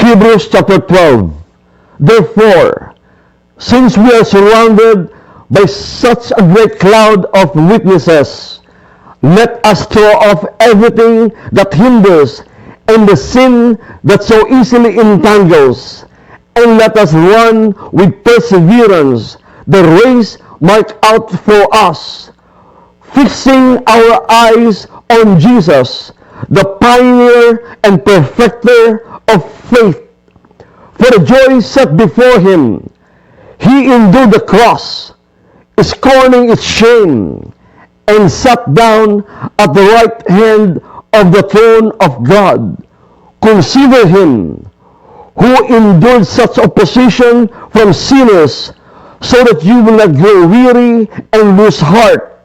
Hebrews chapter 12. Therefore, since we are surrounded by such a great cloud of witnesses, let us throw off everything that hinders and the sin that so easily entangles, and let us run with perseverance the race marked out for us, fixing our eyes on Jesus, the pioneer and perfecter of faith. For the joy set before him, he endured the cross, scorning its shame, and sat down at the right hand of the throne of God. Consider him who endured such opposition from sinners, so that you will not grow weary and lose heart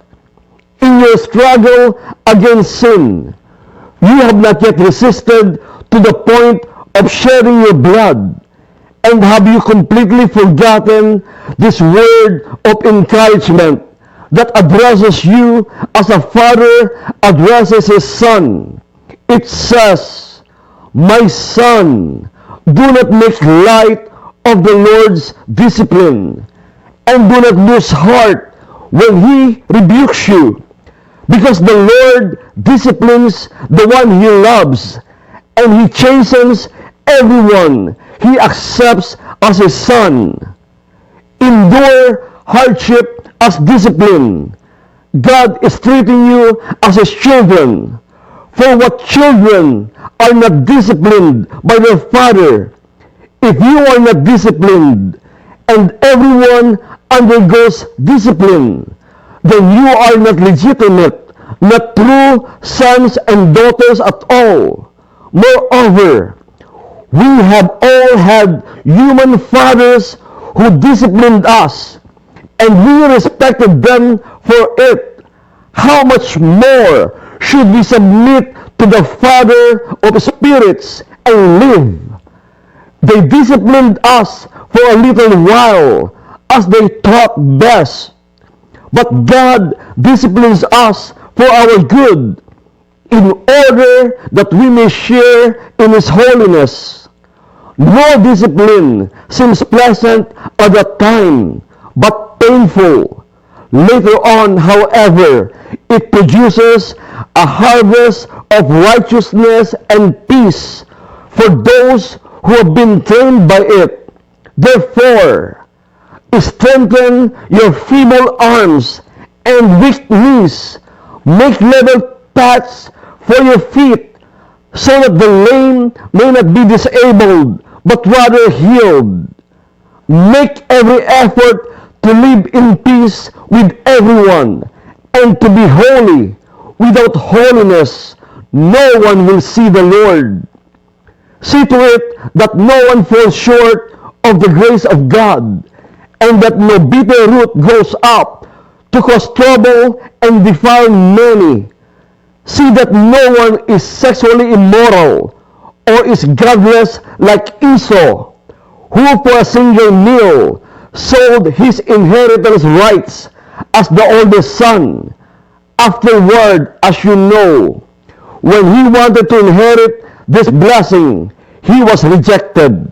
in your struggle against sin. You have not yet resisted to the point of shedding your blood. And have you completely forgotten this word of encouragement that addresses you as a father addresses his son? It says, "My son, do not make light of the Lord's discipline, and do not lose heart when he rebukes you, because the Lord disciplines the one he loves, and he chastens everyone he accepts as his son." Endure hardship as discipline. God is treating you as his children. For what children are not disciplined by their father? If you are not disciplined, and everyone undergoes discipline, then you are not legitimate, not true sons and daughters at all. Moreover, we have all had human fathers who disciplined us, and we respected them for it. How much more should we submit to the Father of spirits and live? They disciplined us for a little while, as they thought best. But God disciplines us for our good, in order that we may share in his holiness. No discipline seems pleasant at the time, but painful. Later on, however, it produces a harvest of righteousness and peace for those who have been trained by it. Therefore, strengthen your feeble arms and weak knees. Make level paths for your feet, so that the lame may not be disabled, but rather healed. Make every effort to live in peace with everyone, and to be holy. Without holiness, no one will see the Lord. See to it that no one falls short of the grace of God, and that no bitter root grows up to cause trouble and defile many. See that no one is sexually immoral, or is godless like Esau, who for a single meal sold his inheritance rights as the oldest son. Afterward, as you know, when he wanted to inherit this blessing, he was rejected.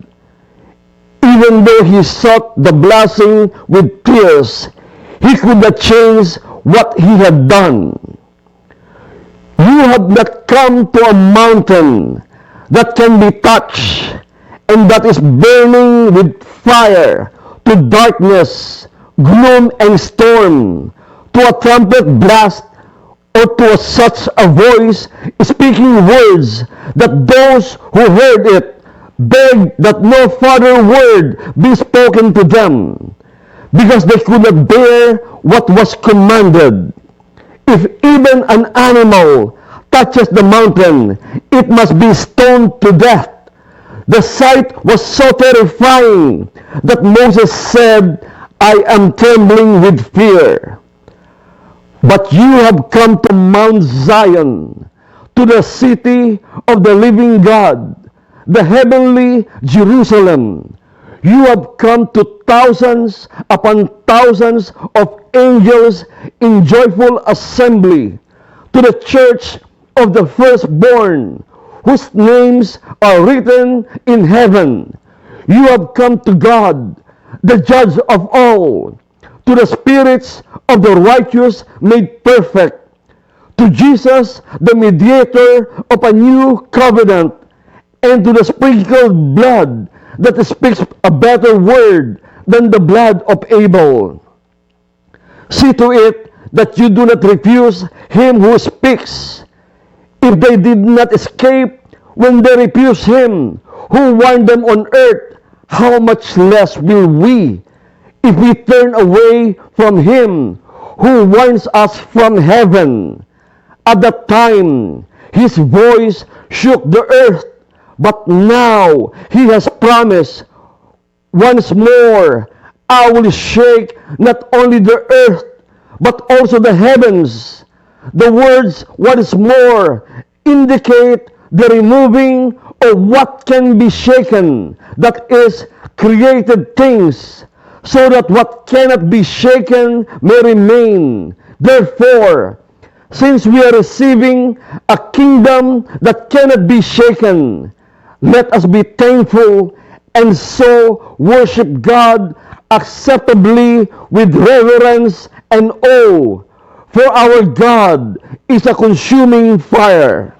Even though he sought the blessing with tears, he could not change what he had done. You have not come to a mountain that can be touched, and that is burning with fire, to darkness, gloom, and storm, to a trumpet blast, or to such a voice speaking words that those who heard it begged that no further word be spoken to them, because they could not bear what was commanded. If even an animal touches the mountain, it must be stoned to death. The sight was so terrifying that Moses said, "I am trembling with fear." But you have come to Mount Zion, to the city of the living God, the heavenly Jerusalem. You have come to thousands upon thousands of angels in joyful assembly, to the church of the firstborn, whose names are written in heaven. You have come to God, the judge of all, to the spirits of the righteous made perfect, to Jesus, the mediator of a new covenant, and to the sprinkled blood that speaks a better word than the blood of Abel. See to it that you do not refuse him who speaks. If they did not escape when they refused him who warned them on earth, how much less will we, if we turn away from him who warns us from heaven? At that time, his voice shook the earth, but now he has promised, once more, I will shake not only the earth, but also the heavens. The words once more indicate the removing of what can be shaken, that is, created things, so that what cannot be shaken may remain. Therefore, since we are receiving a kingdom that cannot be shaken, let us be thankful and so worship God acceptably with reverence and awe. For our God is a consuming fire.